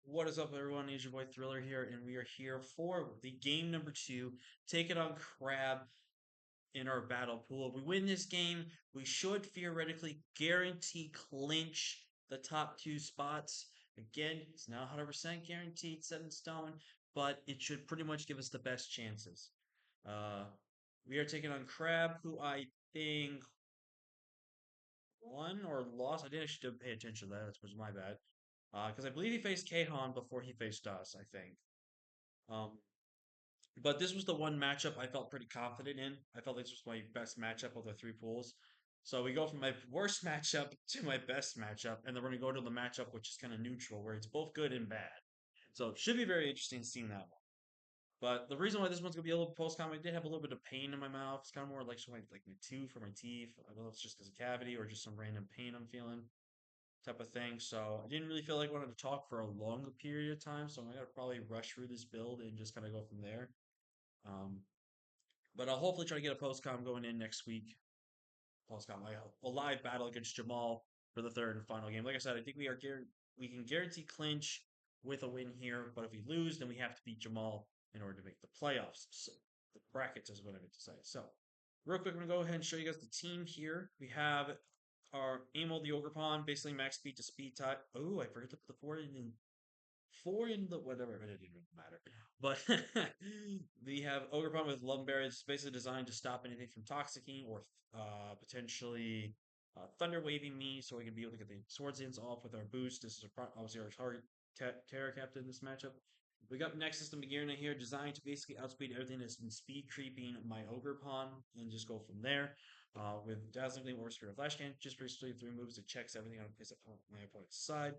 What is up, everyone? It's your boy Thriller here, and we are here for the game number two. Take it on Crab in our battle pool. If we win this game, we should theoretically guarantee clinch the top two spots. Again, it's not 100% guaranteed, set in stone, but it should pretty much give us the best chances. Uh, we are taking on Crab, who I think won or lost. I didn't actually pay attention to that. That was my bad. Because I believe he faced Kahan before he faced us, I think. Um, but this was the one matchup I felt pretty confident in. I felt this was my best matchup of the three pools. So we go from my worst matchup to my best matchup, and then we're gonna go to the matchup which is kind of neutral, where it's both good and bad. So it should be very interesting seeing that one. But the reason why this one's gonna be a little post comment, I did have a little bit of pain in my mouth. It's kind of more like my tooth or my teeth. I don't know if it's just because of cavity or just some random pain I'm feeling type of thing. So I didn't really feel like I wanted to talk for a long period of time. So I'm gonna probably rush through this build and just kind of go from there. Um, but I'll hopefully try to get a postcom going in next week. Postcom, like a live battle against Jamal for the third and final game. Like I said, I think we can guarantee clinch with a win here. But if we lose, then we have to beat Jamal in order to make the playoffs. So the brackets is what I meant to say. So real quick, I'm gonna go ahead and show you guys the team here. We have our Amel the Ogre Pawn, basically max speed to speed type. Oh, I forgot to put the forward in four in the whatever, it didn't really matter. But we have Ogre Palm with Lumberry. It's basically designed to stop anything from toxicking or potentially thunder waving me, so we can be able to get the swords ends off with our boost. This is obviously our target Terra Captain in this matchup. We got Nexus and Magirna here, designed to basically outspeed everything that's been speed creeping my Ogre Pawn and just go from there. With Dazzling Gleam or Sphere of Flash Cannon, just basically three moves that checks everything on my opponent's side.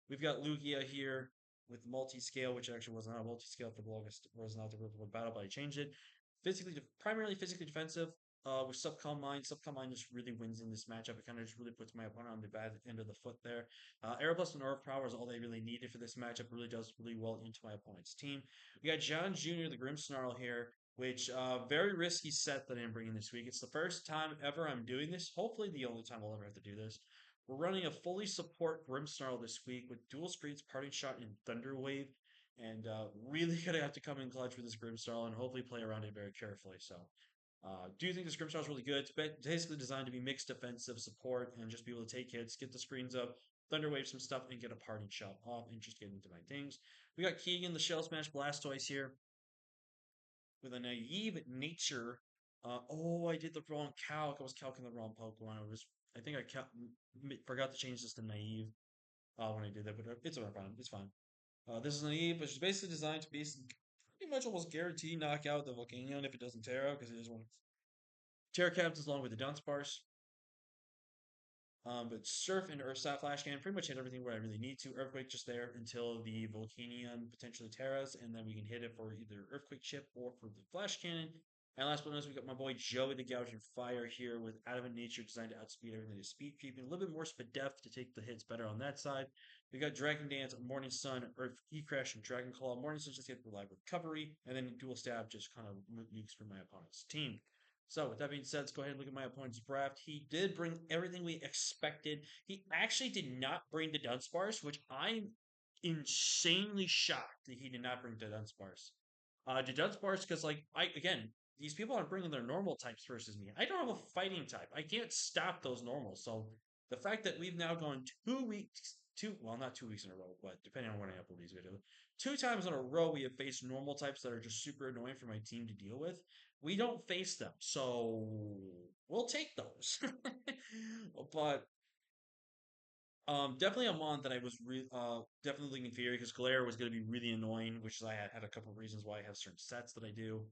We've got Lugia here with multi-scale, which actually was not a multi-scale for the longest, was not the rule of battle, but I changed it. Primarily physically defensive. With Subcom Mine, Subcom Mine just really wins in this matchup. It kind of just really puts my opponent on the bad end of the foot there. Aeroblast and Aura Power is all they really needed for this matchup. Really does really well into my opponent's team. We got John Jr., the Grim Snarl here, which very risky set that I'm bringing this week. It's the first time ever I'm doing this. Hopefully, the only time I'll ever have to do this. We're running a fully support Grimsnarl this week with dual speeds, Parting Shot, and Thunder Wave. And really gonna have to come in clutch with this Grimsnarl and hopefully play around it very carefully. So, do you think this Grimsnarl is really good? It's basically designed to be mixed defensive support and just be able to take hits, get the screens up, Thunder Wave some stuff, and get a Parting Shot off and just get into my things. We got Keegan, the Shell Smash Blastoise here with a naive nature. I did the wrong calc. I was calcing the wrong Pokemon. I think forgot to change this to naive when I did that, but it's fine. It's fine. This is naive, which is basically designed to be pretty much almost guarantee knock out the Volcanion if it doesn't Terra, because it is one of Terra Captains along with the Dunsparce. But Surf and Earth Style Flash Cannon pretty much hit everything where I really need to. Earthquake just there until the Volcanion potentially Terras, and then we can hit it for either Earthquake Chip or for the Flash Cannon. And last but not least, we got my boy Joey the Gouging Fire here with Adamant Nature designed to outspeed everything to speed creeping. A little bit more speed depth to take the hits better on that side. We got Dragon Dance, Morning Sun, Earth E-Crash, and Dragon Claw. Morning Sun just get relied recovery, and then Dual Stab just kind of nukes for my opponent's team. So, with that being said, let's go ahead and look at my opponent's draft. He did bring everything we expected. He actually did not bring the Dunsparce, which I'm insanely shocked that he did not bring the Dunsparce. The Dunsparce, because, these people are bringing their normal types versus me. I don't have a fighting type. I can't stop those normals. So, the fact that we've now gone 2 weeks, not 2 weeks in a row, but depending on when I upload these videos, 2 times in a row we have faced normal types that are just super annoying for my team to deal with. We don't face them, so we'll take those. But definitely a mon that I was definitely leaning theory because Glare was going to be really annoying, which I had a couple of reasons why I have certain sets that I do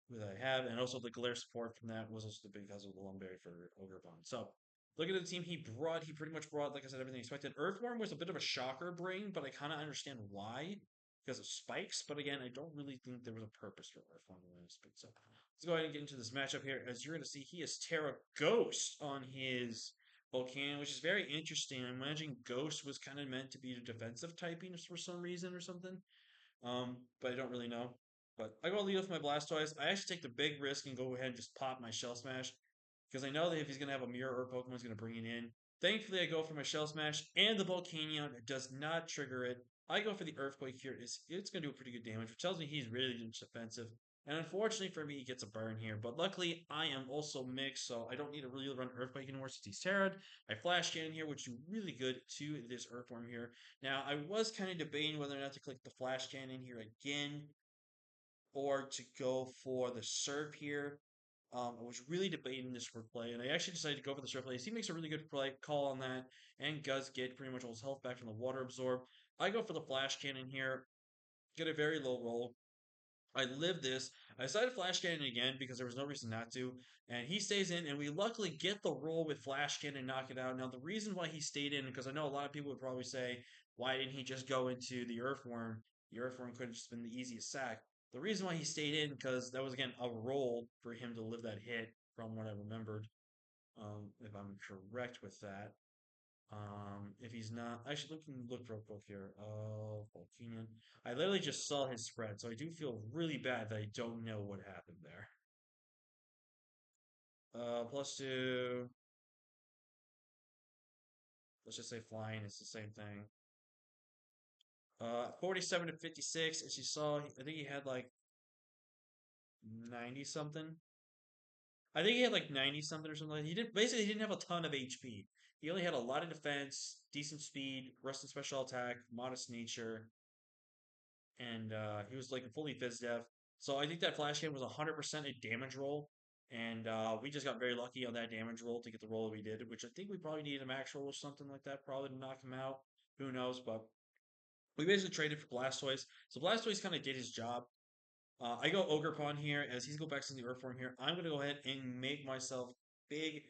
that I have, and also the Glare support from that was also because of the Lumberry for Ogre Bond. So looking at the team he pretty much brought, like I said, everything expected. Earthworm was a bit of a shocker bring, but I kind of understand why because of spikes. But again, I don't really think there was a purpose for Earthworm in this pick. So let's go ahead and get into this matchup here. As you're going to see, he is Terra Ghost on his Volcanion, which is very interesting. I'm imagining Ghost was kind of meant to be the defensive typing for some reason or something. But I don't really know. But I go lead with my Blastoise. I actually take the big risk and go ahead and just pop my Shell Smash because I know that if he's going to have a Mirror or Pokemon, he's going to bring it in. Thankfully, I go for my Shell Smash, and the Volcanion does not trigger it. I go for the Earthquake here. It's going to do pretty good damage, which tells me he's really just defensive. And unfortunately for me, he gets a burn here. But luckily, I am also mixed, so I don't need to really run Earthquake anymore since he's Terran. I Flash Cannon here, which is really good to this Earthworm here. Now, I was kind of debating whether or not to click the Flash Cannon here again or to go for the Surf here. I was really debating this for play, and I actually decided to go for the Surf play. He makes a really good play call on that, and does get pretty much all his health back from the Water Absorb. I go for the Flash Cannon here, get a very low roll. I live this. I decided Flash Cannon again because there was no reason not to. And he stays in, and we luckily get the roll with Flash Cannon and knock it out. Now, the reason why he stayed in, because I know a lot of people would probably say, why didn't he just go into the Earthworm? The Earthworm could have just been the easiest sack. The reason why he stayed in, because that was, again, a roll for him to live that hit, from what I remembered, if I'm correct with that. If he's not, actually, look real quick here. Volcanion. I literally just saw his spread, so I do feel really bad that I don't know what happened there. +2. Let's just say flying. It's the same thing. 47 to 56. As you saw, I think he had like 90 something. I think he had like 90 something or something. He did basically he didn't have a ton of HP. He only had a lot of defense, decent speed, rust and special attack, modest nature, and he was like fully phys def. So I think that flash game was 100% a damage roll, and we just got very lucky on that damage roll to get the roll that we did, which I think we probably needed a max roll or something like that, probably to knock him out. Who knows? But we basically traded for Blastoise. So Blastoise kind of did his job. I go Ogre Pawn here as he's go back to the Earthworm here. I'm gonna go ahead and make myself big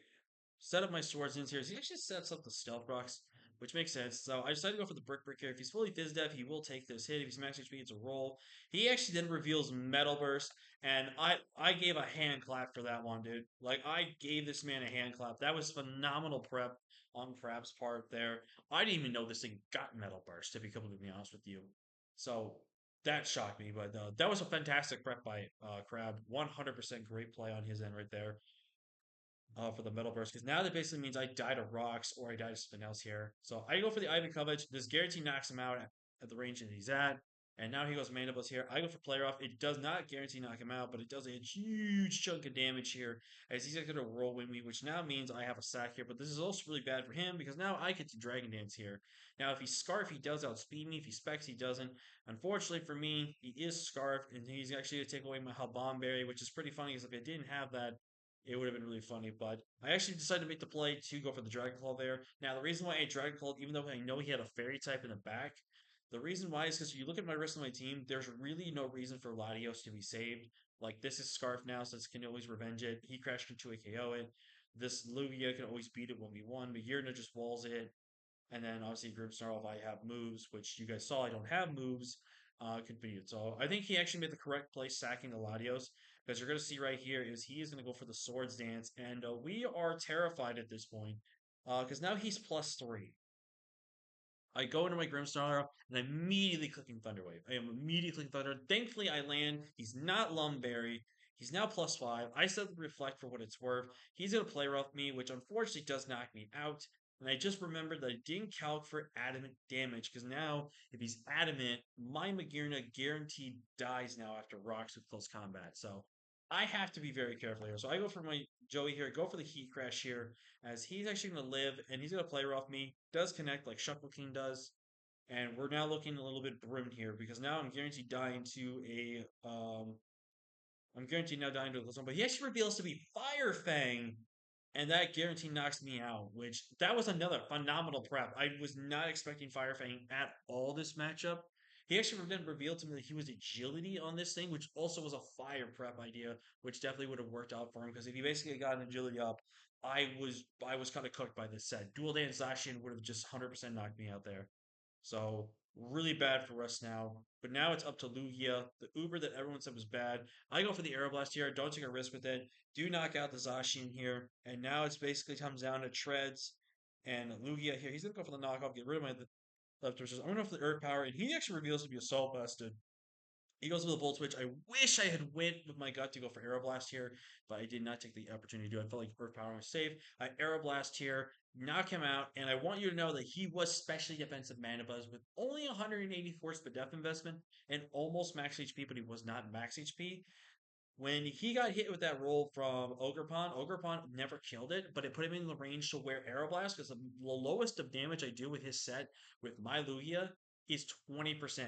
set up my swords in here. He actually sets up the stealth rocks, which makes sense. So I decided to go for the brick here. If he's fully phys def, he will take this hit. If he's max HP, it's a roll. He actually then reveals Metal Burst, and I gave a hand clap for that one, dude. Like I gave this man a hand clap. That was phenomenal prep on Crab's part there. I didn't even know this thing got Metal Burst, to be completely honest with you. So that shocked me, but that was a fantastic prep by Crab. 100% great play on his end right there for the Metal Burst, because now that basically means I die to rocks or I die to something else here. So I go for the Ivy Coverage. This guarantee knocks him out at the range that he's at. And now he goes Mandibles here. I go for Player Off. It does not guarantee knock him out, but it does a huge chunk of damage here as he's going to Whirlwind me, which now means I have a sack here. But this is also really bad for him because now I get to Dragon Dance here. Now, if he's Scarf, he does outspeed me. If he Specs, he doesn't. Unfortunately for me, he is Scarf, and he's actually going to take away my Halbom Berry, which is pretty funny because if I didn't have that, it would have been really funny. But I actually decided to make the play to go for the Dragon Claw there. Now, the reason why I Dragon Claw, even though I know he had a Fairy type in the back, the reason why is because you look at my rest of my team, there's really no reason for Latios to be saved. Like, this is Scarf now, so this can always revenge it. He crashed into a KO it. This Lugia can always beat it 1v1, but Yurna just walls it. And then obviously Group Snarl, if I have moves, which you guys saw I don't have moves, could beat it. So I think he actually made the correct play sacking the Latios. Because you're going to see right here is he is going to go for the Swords Dance. And we are terrified at this point. Because now he's +3. I go into my Grimmsnarl and I'm immediately clicking Thunderwave. I am immediately clicking Thunder. Thankfully, I land. He's not Lumberry. He's now +5. I set the Reflect for what it's worth. He's going to play rough me, which unfortunately does knock me out. And I just remembered that I didn't calc for adamant damage because now, if he's adamant, my Magearna guaranteed dies now after rocks with close combat. So I have to be very careful here. So I go for my Joey here, go for the Heat Crash here, as he's actually going to live and he's going to play rough me. Does connect like Shuckle King does. And we're now looking a little bit brimmed here because now I'm guaranteed dying to a I'm guaranteed now dying to a close one, but he actually reveals to be Fire Fang, and that guaranteed knocks me out. Which that was another phenomenal prep. I was not expecting Fire Fang at all this matchup. He actually then revealed to me that he was agility on this thing, which also was a fire prep idea, which definitely would have worked out for him because if he basically got an agility up, I was kind of cooked by this set. Dual Dance ZACIAN would have just 100% knocked me out there. So really bad for us now. But now it's up to Lugia, the Uber that everyone said was bad. I go for the Aeroblast here. Don't take a risk with it. Do knock out the Zacian here. And now it's basically comes down to Treads and Lugia here. He's going to go for the knockoff, get rid of my left versus. I'm going to go for the Earth Power. And he actually reveals to be Assault Busted. He goes for the Bolt Switch. I wish I had went with my gut to go for Aeroblast here, but I did not take the opportunity to do it. I felt like Earth Power was safe. I Aeroblast here, knock him out, and I want you to know that he was specially defensive Mana Buzz with only 184 Spadef investment and almost max HP, but he was not max HP. When he got hit with that roll from Ogerpon never killed it, but it put him in the range to where Aeroblast, because the lowest of damage I do with his set with my Lugia is 20%.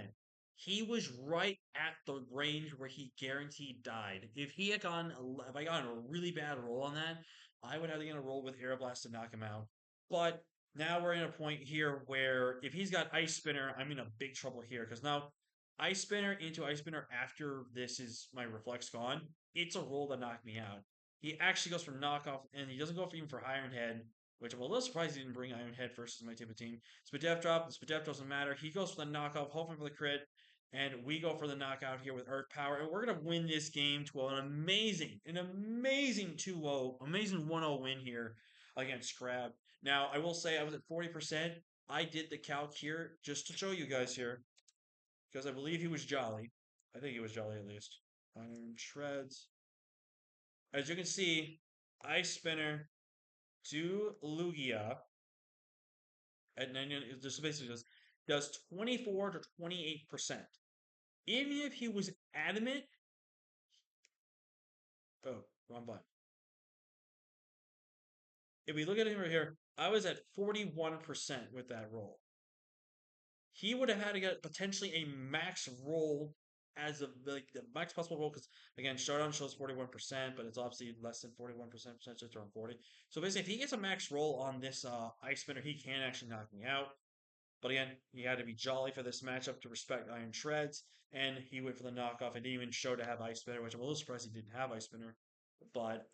He was right at the range where he guaranteed died. If I got a really bad roll on that, I would have to get a roll with Aeroblast to knock him out. But now we're in a point here where if he's got Ice Spinner, I'm in a big trouble here because now Ice Spinner into Ice Spinner after this is my Reflex gone. It's a roll that knocked me out. He actually goes for knockoff, and he doesn't go for even for Iron Head, which I'm a little surprised he didn't bring Iron Head versus my type of team. Spadef drop, the Spadef doesn't matter. He goes for the knockoff, hoping for the crit, and we go for the knockout here with Earth Power, and we're gonna win this game to an amazing 2-0, amazing 1-0 win here against Crab. Now, I will say I was at 40%. I did the calc here just to show you guys here because I believe he was Jolly. I think he was Jolly at least. Iron Shreds. As you can see, Ice Spinner to Lugia at 99. This basically does 24 to 28%. Even if he was adamant, oh, wrong button. If we look at him right here, I was at 41% with that roll. He would have had to get potentially a max roll as of like the max possible roll because again showdown shows 41%, but it's obviously less than 41% percentage around 40. So basically if he gets a max roll on this ice spinner, he can actually knock me out. But again, he had to be jolly for this matchup to respect Iron Shreds, and he went for the knockoff and didn't even show to have Ice Spinner, which I'm a little surprised he didn't have Ice Spinner. But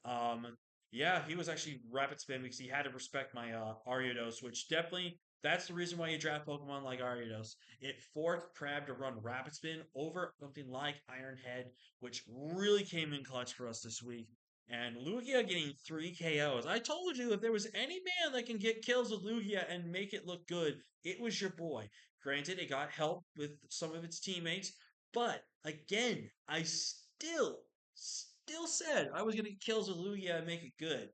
yeah, he was actually rapid spin because he had to respect my Ariados, which definitely that's the reason why you draft Pokemon like Ariados. It forced Crab to run rapid spin over something like Iron Head, which really came in clutch for us this week. And Lugia getting 3 KOs. I told you if there was any man that can get kills with Lugia and make it look good, it was your boy. Granted, it got help with some of its teammates, but again, I still said I was going to get kills with Lugia and make it good.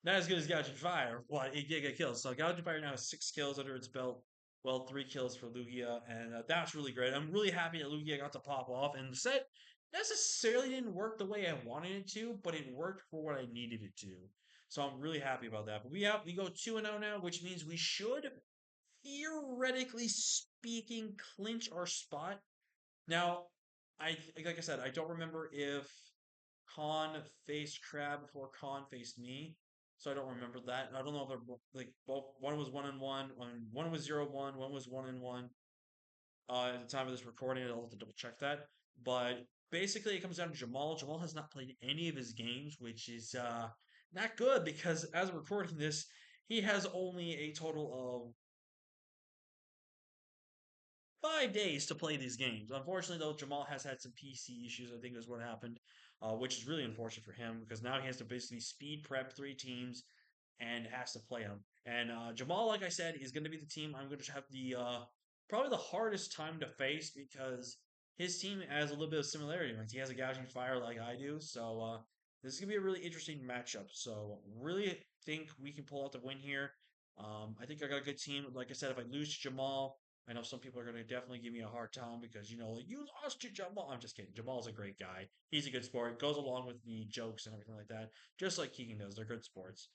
Not as good as Gouging Fire, but it did get kills. So Gouging Fire now has 6 kills under its belt. Well, 3 kills for Lugia, and that's really great. I'm really happy that Lugia got to pop off, and the set necessarily didn't work the way I wanted it to, but it worked for what I needed it to. So I'm really happy about that. But we go 2-0 now, which means we should, theoretically speaking, clinch our spot. Now, like I said, I don't remember if Khan faced Crab before Khan faced me. So I don't remember that. I don't know if they're like both. One was 1-1, one was 0-1, one was 1-1. At the time of this recording, I'll have to double check that. But basically, it comes down to Jamal. Jamal has not played any of his games, which is not good because as we're recording this, he has only a total of 5 days to play these games. Unfortunately, though, Jamal has had some PC issues, I think is what happened, which is really unfortunate for him because now he has to basically speed prep 3 teams and has to play them. And Jamal, like I said, is going to be the team I'm going to have the probably the hardest time to face because his team has a little bit of similarity. He has a gouging fire like I do, so this is going to be a really interesting matchup. So really think we can pull out the win here. I think I got a good team. Like I said, if I lose to Jamal, I know some people are going to definitely give me a hard time because, like, you lost to Jamal. I'm just kidding. Jamal's a great guy. He's a good sport. Goes along with the jokes and everything like that, just like Keegan does. They're good sports.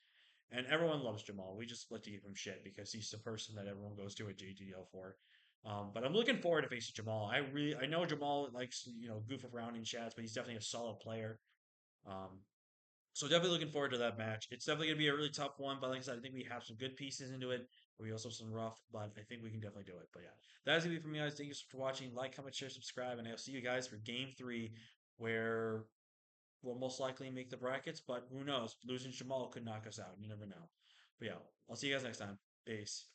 And everyone loves Jamal. We just like to give him shit because he's the person that everyone goes to at JJDL for. But I'm looking forward to facing Jamal. I know Jamal likes, goof around in chats, but he's definitely a solid player. Um, so definitely looking forward to that match. It's definitely going to be a really tough one, but like I said, I think we have some good pieces into it. We also have some rough, but I think we can definitely do it. But yeah, that's gonna be from me, guys. Thank you so much for watching. Like, comment, share, subscribe, and I'll see you guys for Game 3, where we'll most likely make the brackets. But who knows? Losing Jamal could knock us out. You never know. But yeah, I'll see you guys next time. Peace.